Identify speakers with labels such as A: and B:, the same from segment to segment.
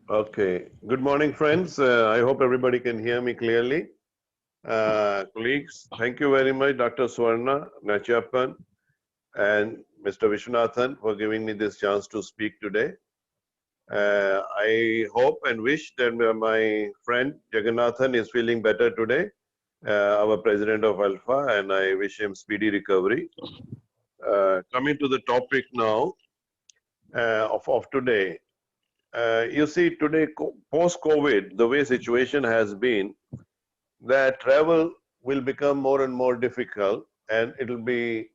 A: Okay. Good morning, friends. I hope everybody can hear me clearly. Colleagues, thank you very much, Dr. Swarna, Nachappan, and Mr. Vishwanathan for giving me this chance to speak today. I hope and wish that my friend Jagannathan is feeling better today, our president of Alpha, and I wish him speedy recovery. Coming to the topic now of today, you see today post-COVID, the way situation has been, that travel will become more and more difficult and it'll be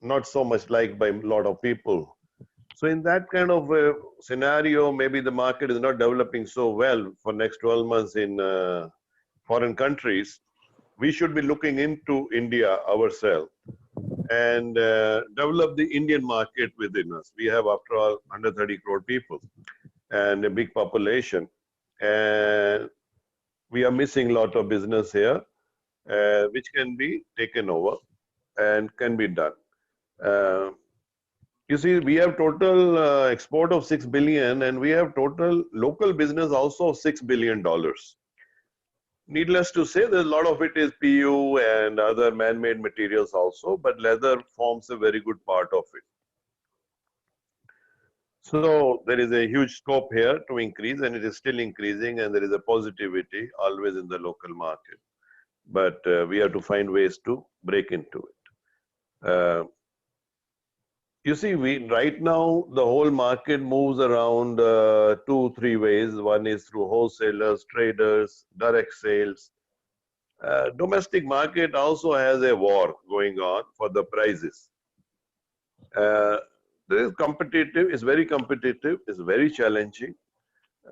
A: not so much liked by a lot of people. So in that kind of scenario, maybe the market is not developing so well for next 12 months in foreign countries. We should be looking into India ourselves and develop the Indian market within us. We have, after all, 130 crore people and a big population. And we are missing a lot of business here, which can be taken over and can be done. You see, we have total export of 6 billion and we have total local business also of $6 billion. Needless to say, there's a lot of it is PU and other man-made materials also, but leather forms a very good part of it. So there is a huge scope here to increase, and it is still increasing, and there is a positivity always in the local market. But we have to find ways to break into it. You see, right now the whole market moves around 2-3 ways. One is through wholesalers, traders, direct sales. Domestic market also has a war going on for the prices. There is competitive, it's very competitive, it's very challenging.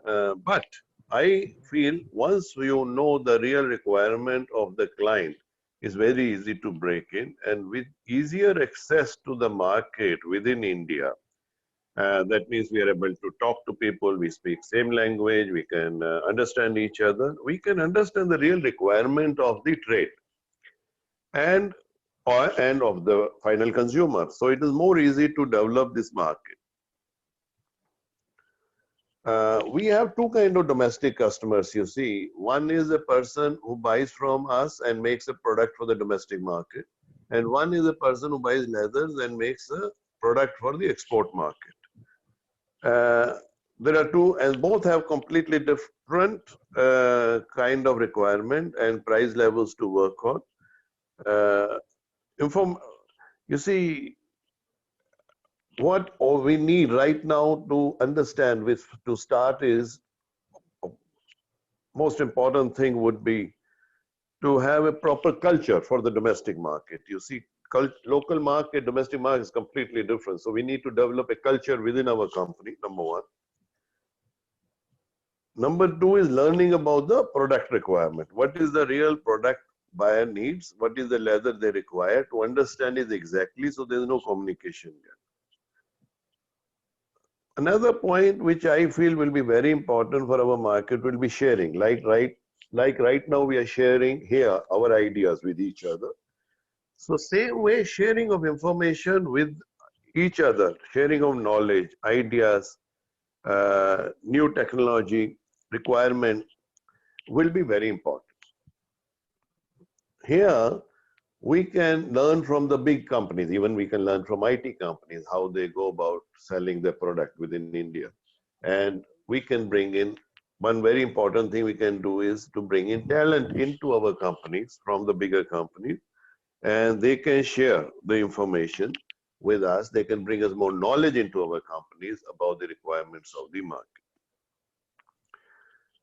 A: But I feel once you know the real requirement of the client, it's very easy to break in, and with easier access to the market within India. That means we are able to talk to people, we speak same language, we can understand each other, we can understand the real requirement of the trade and of the final consumer. So it is more easy to develop this market. We have two kinds of domestic customers, you see. One is a person who buys from us and makes a product for the domestic market. And one is a person who buys leathers and makes a product for the export market. There are two, and both have completely different kind of requirement and price levels to work on. You see, what we need right now to understand to start is, most important thing would be to have a proper culture for the domestic market. You see, local market, domestic market is completely different. So we need to develop a culture within our company, number one. Number two is learning about the product requirement. What is the real product buyer needs? What is the leather they require? To understand it exactly, so there is no communication gap. Another point which I feel will be very important for our market will be sharing. Like right now we are sharing here our ideas with each other. So same way, sharing of information with each other, sharing of knowledge, ideas, new technology, requirement will be very important. Here, we can learn from the big companies, even we can learn from IT companies, how they go about selling their product within India. And we can bring in, one very important thing we can do is to bring in talent into our companies from the bigger companies, and they can share the information with us. They can bring us more knowledge into our companies about the requirements of the market.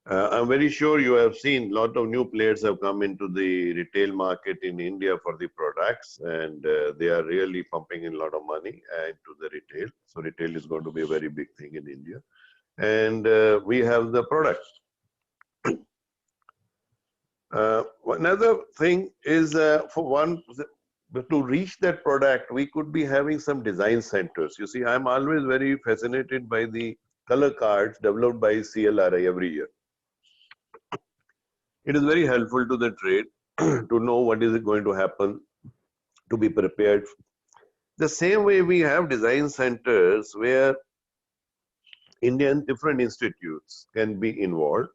A: I'm very sure you have seen a lot of new players have come into the retail market in India for the products, and they are really pumping in a lot of money into the retail. So retail is going to be a very big thing in India. And we have the products. Another thing is to reach that product, we could be having some design centers. You see, I'm always very fascinated by the color cards developed by CLRI every year. It is very helpful to the trade to know what is going to happen, to be prepared. The same way we have design centers where Indian different institutes can be involved,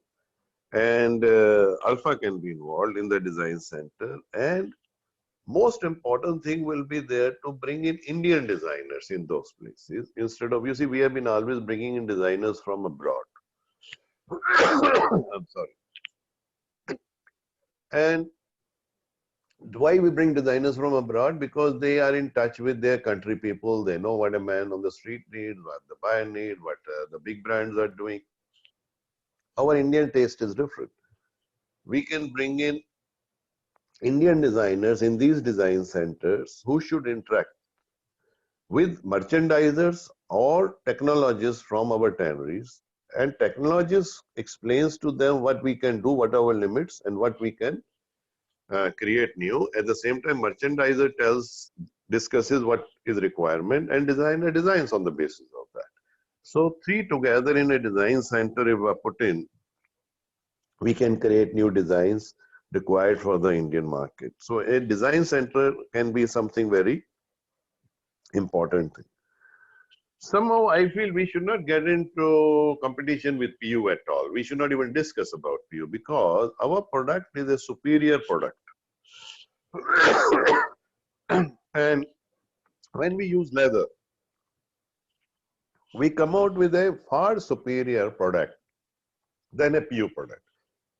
A: and Alpha can be involved in the design center. And most important thing will be there to bring in Indian designers in those places instead of, you see, we have been always bringing in designers from abroad. I'm sorry. And why we bring designers from abroad? Because they are in touch with their country people. They know what a man on the street needs, what the buyer needs, what the big brands are doing. Our Indian taste is different. We can bring in Indian designers in these design centers who should interact with merchandisers or technologists from our tanneries, and technologists explains to them what we can do, what are our limits, and what we can create new. At the same time, merchandiser discusses what is requirement, and designer designs on the basis of that. So three together in a design center, if we put in, we can create new designs required for the Indian market. So a design center can be something very important thing. Somehow I feel we should not get into competition with PU at all. We should not even discuss about PU, because our product is a superior product. And when we use leather, we come out with a far superior product than a PU product.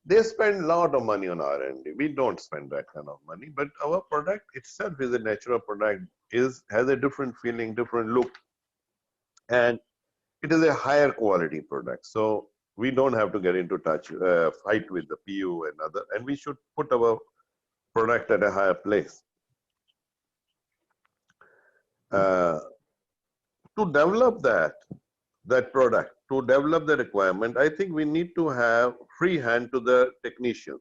A: They spend a lot of money on R&D. We don't spend that kind of money, but our product itself is a natural product, has a different feeling, different look, and it is a higher quality product. So we don't have to get into fight with the PU and other, and we should put our product at a higher place. To develop that product, to develop the requirement, I think we need to have free hand to the technician.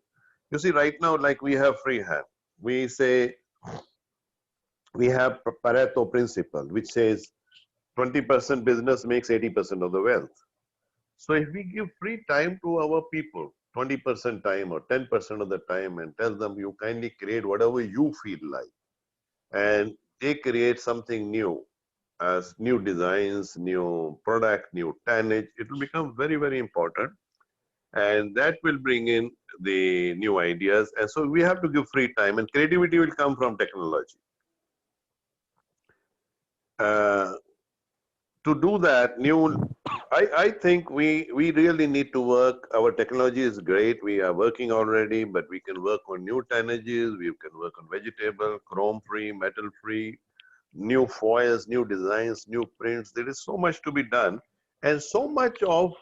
A: You see, right now, like we have free hand. We say, we have Pareto principle, which says 20% business makes 80% of the wealth. So if we give free time to our people, 20% time or 10% of the time, and tell them, you kindly create whatever you feel like, and they create something new, as new designs, new product, new tannage, it will become very, very important. And that will bring in the new ideas. And so we have to give free time, and creativity will come from technology. To do that, I think we really need to work. Our technology is great. We are working already, but we can work on new tannages. We can work on vegetable, chrome-free, metal-free, new foils, new designs, new prints. There is so much to be done, and so much of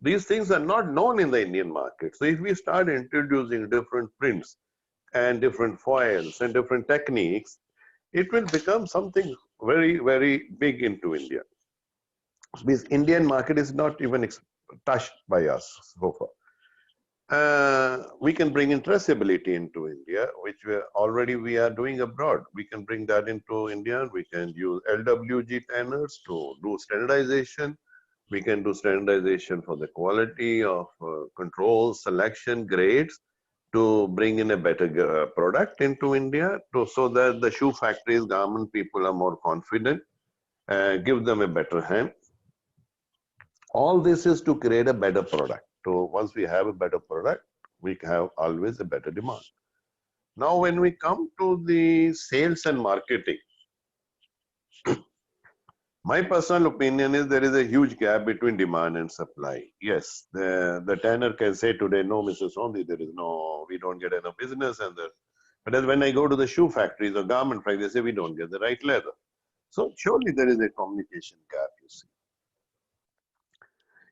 A: these things are not known in the Indian market. So if we start introducing different prints and different foils and different techniques, it will become something very, very big into India. This Indian market is not even touched by us so far. We can bring in traceability into India, which we are doing abroad. We can bring that into India. We can use LWG tanners to do standardization. We can do standardization for the quality of control, selection, grades, to bring in a better product into India, so that the shoe factories, garment people are more confident, give them a better hand. All this is to create a better product. So once we have a better product, we have always a better demand. Now, when we come to the sales and marketing, my personal opinion is there is a huge gap between demand and supply. Yes, the tanner can say today, no, Mr. Sondhi, we don't get enough business. But as when I go to the shoe factories or garment factories, they say we don't get the right leather. So surely there is a communication gap, you see.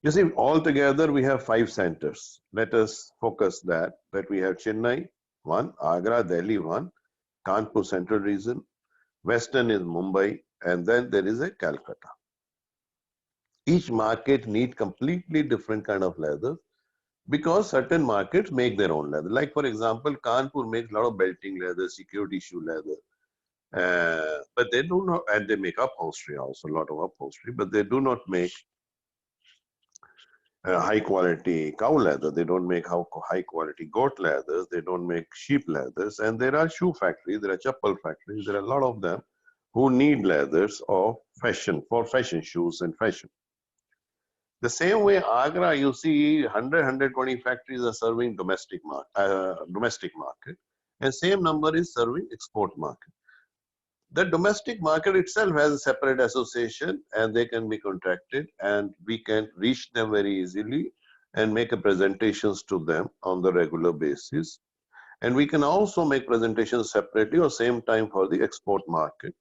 A: You see, altogether we have 5 centers. Let us focus that we have Chennai, 1, Agra, Delhi, 1, Kanpur Central Region, Western is Mumbai, and then there is a Calcutta. Each market needs completely different kind of leather, because certain markets make their own leather. Like for example, Kanpur makes a lot of belting leather, security shoe leather, but they do not, and they make upholstery also, a lot of upholstery, but they do not make high quality cow leather. They don't make high quality goat leathers. They don't make sheep leathers. And there are shoe factories, there are chappal factories, there are a lot of them who need leathers of fashion, for fashion shoes and fashion. The same way Agra, you see 120 factories are serving domestic market, and same number is serving export market. The domestic market itself has a separate association, and they can be contracted, and we can reach them very easily and make a presentations to them on the regular basis. And we can also make presentations separately or same time for the export market.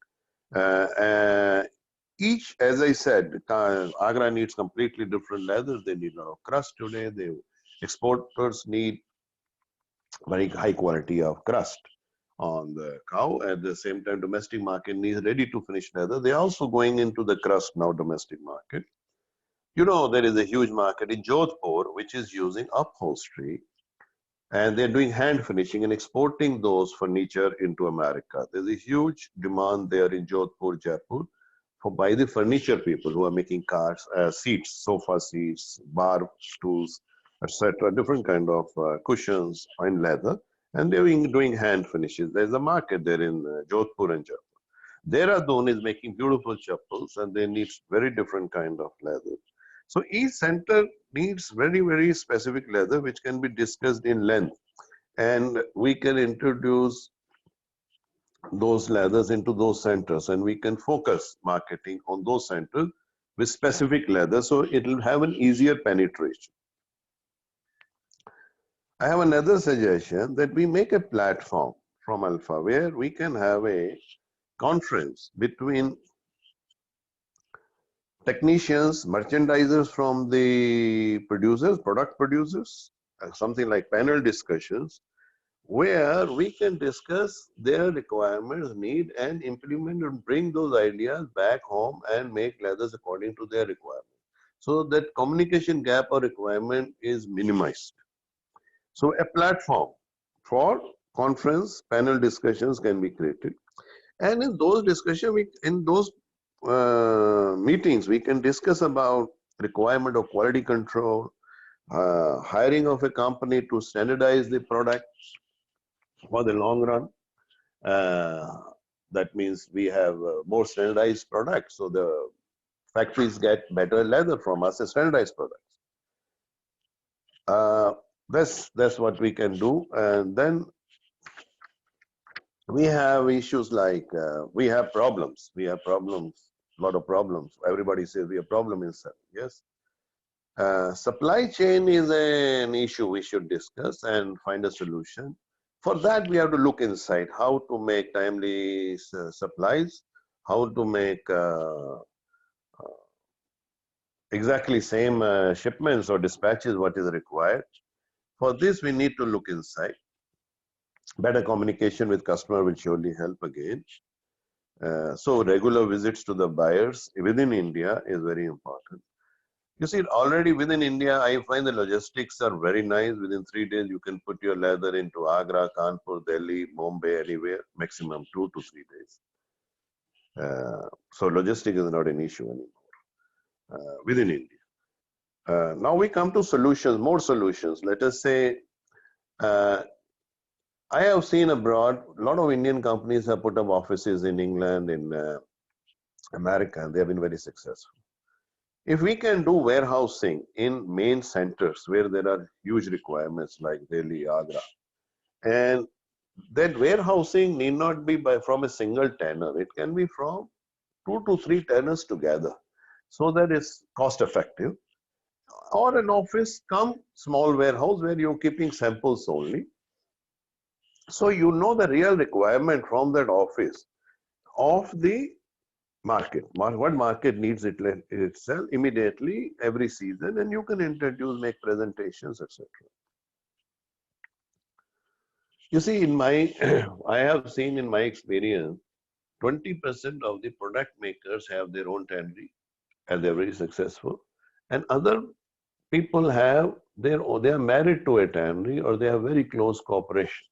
A: Each, as I said, Agra needs completely different leathers. They need a lot of crust today. The exporters need very high quality of crust on the cow. At the same time, domestic market needs ready to finish leather. They're also going into the crust now, domestic market. You know, there is a huge market in Jodhpur, which is using upholstery, and they're doing hand finishing and exporting those furniture into America. There's a huge demand there in Jodhpur, Jaipur, for by the furniture people who are making cars, seats, sofa seats, bar stools, etc., different kind of cushions in leather, and they're doing hand finishes. There's a market there in Jodhpur and Jaipur. Dehradun is making beautiful chappals, and they need very different kind of leather. So each center needs very, very specific leather, which can be discussed in length, and we can introduce those leathers into those centers, and we can focus marketing on those centers with specific leather, so it will have an easier penetration. I have another suggestion that we make a platform from Alpha where we can have a conference between technicians, merchandisers from the producers, product producers, something like panel discussions, where we can discuss their requirements, need, and implement and bring those ideas back home and make leathers according to their requirements, so that communication gap or requirement is minimized. So a platform for conference panel discussions can be created, and in those discussions, in those meetings, we can discuss about requirement of quality control, hiring of a company to standardize the product for the long run. That means we have more standardized products, so the factories get better leather from us as standardized products. That's what we can do. And then we have issues like we have problems. A lot of problems. Everybody says we have problem inside. Yes. Supply chain is an issue we should discuss and find a solution. For that, we have to look inside how to make timely supplies, how to make exactly same shipments or dispatches what is required. For this, we need to look inside. Better communication with customer will surely help again. So regular visits to the buyers within India is very important. You see, already within India, I find the logistics are very nice. Within 3 days, you can put your leather into Agra, Kanpur, Delhi, Mumbai, anywhere, maximum 2 to 3 days. So logistics is not an issue anymore within India. Now we come to solutions, more solutions. Let us say, I have seen abroad, a lot of Indian companies have put up offices in England, in America, and they have been very successful. If we can do warehousing in main centers where there are huge requirements like Delhi, Agra, and that warehousing need not be from a single tanner, it can be from 2 to 3 tanners together, so that it's cost effective. Or an office come small warehouse where you're keeping samples only. So you know the real requirement from that office of the market. What market needs it itself immediately every season, and you can introduce, make presentations, etc. You see, I have seen in my experience, 20% of the product makers have their own tannery, and they're very successful, and other people have they are married to a tannery or they have very close cooperation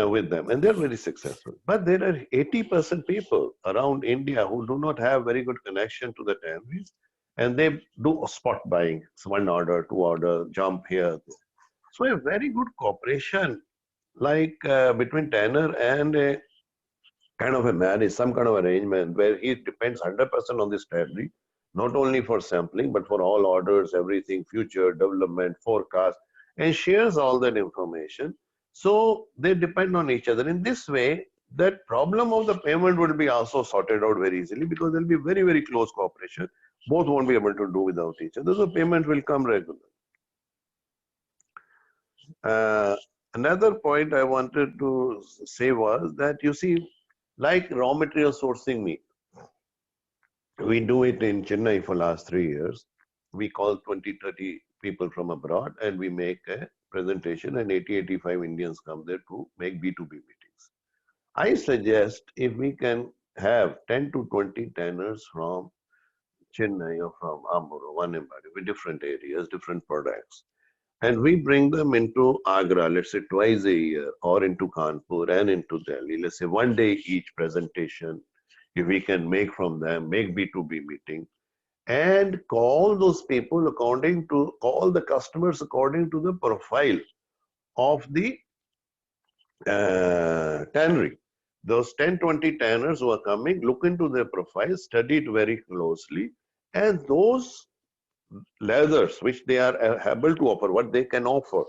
A: with them, and they're very successful. But there are 80% people around India who do not have very good connection to the tanneries, and they do spot buying. It's 1 order, 2 order, jump here. So a very good cooperation, like between tanner and a kind of a marriage, some kind of arrangement where he depends 100% on this tannery, not only for sampling, but for all orders, everything, future, development, forecast, and shares all that information. So they depend on each other. In this way, that problem of the payment will be also sorted out very easily, because there will be very, very close cooperation. Both won't be able to do without each other. So payment will come regularly. Another point I wanted to say was that, you see, like raw material sourcing meat, we do it in Chennai for last 3 years. We call 20, 30 people from abroad and we make a presentation, and 80, 85 Indians come there to make B2B meetings. I suggest if we can have 10 to 20 tanners from Chennai or from Amur or Vanembadi with different areas, different products, and we bring them into Agra, let's say twice a year, or into Kanpur and into Delhi, let's say one day each presentation, if we can make from them, make B2B meeting, and call those people according to, call the customers according to the profile of the tannery. Those 10, 20 tanners who are coming, look into their profile, study it very closely, and those leathers which they are able to offer, what they can offer.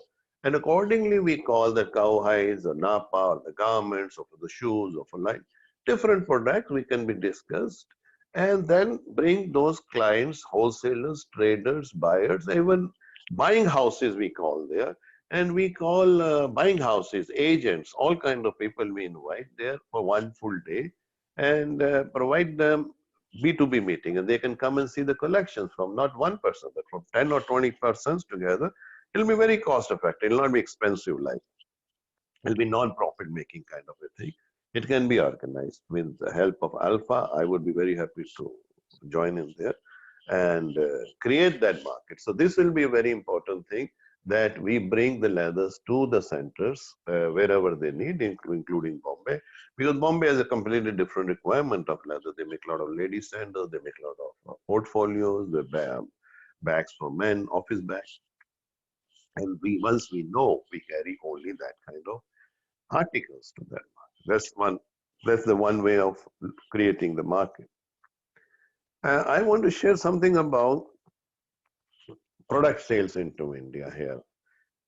A: And accordingly, we call the cow hides or napa or the garments or for the shoes or for like different products we can be discussed, and then bring those clients, wholesalers, traders, buyers, even buying houses we call there. And we call buying houses, agents, all kind of people we invite there for one full day and provide them B2B meeting, and they can come and see the collections from not one person, but from 10 or 20 persons together. It'll be very cost effective. It'll not be expensive like. It'll be non-profit making kind of a thing. It can be organized with the help of Alpha. I would be very happy to join in there and create that market. So this will be a very important thing, that we bring the leathers to the centers wherever they need, including Bombay, because Bombay has a completely different requirement of leather. They make a lot of ladies' sandals, they make a lot of portfolios, they bags for men, office bags. And once we know, we carry only that kind of articles to that market. That's the one way of creating the market. I want to share something about product sales into India here.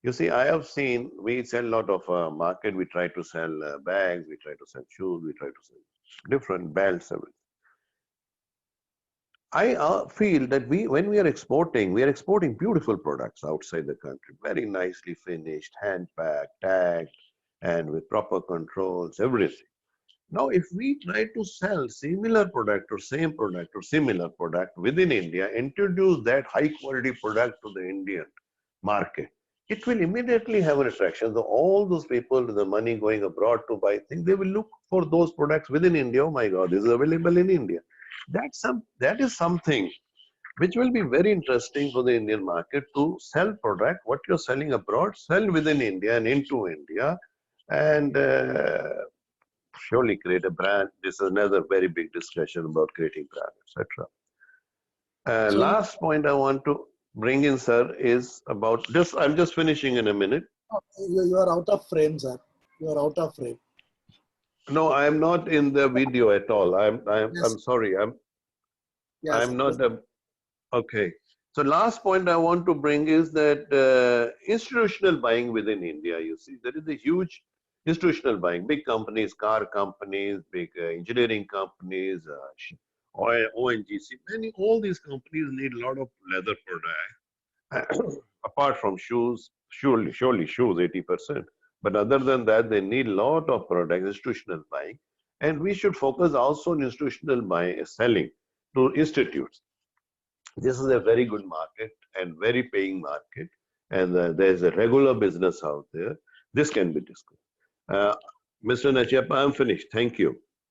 A: You see, I have seen, we sell a lot of market. We try to sell bags, we try to sell shoes, we try to sell different belts, everything. I feel that when we are exporting beautiful products outside the country, very nicely finished, hand packed, tagged, and with proper controls, everything. Now, if we try to sell similar product or same product or similar product within India, introduce that high quality product to the Indian market, it will immediately have an attraction. So all those people with the money going abroad to buy things, they will look for those products within India. Oh my God, this is available in India. That is something which will be very interesting for the Indian market, to sell product, what you're selling abroad, sell within India and into India, and surely create a brand. This is another very big discussion about creating brand, etc. Last point I want to bring in, sir, is about just, I'm just finishing in a minute.
B: You are out of frame, sir. You are out of frame.
A: No, I am not in the video at all. I'm sorry.
B: Yes,
A: I'm not okay. So last point I want to bring is that institutional buying within India, you see, there is a huge institutional buying, big companies, car companies, big engineering companies, ONGC, all these companies need a lot of leather products. Apart from shoes, surely shoes 80%. But other than that, they need a lot of products, institutional buying. And we should focus also on institutional buying, selling to institutes. This is a very good market and very paying market. And there's a regular business out there. This can be discussed. Mr. Nachiyappa, I'm finished. Thank you.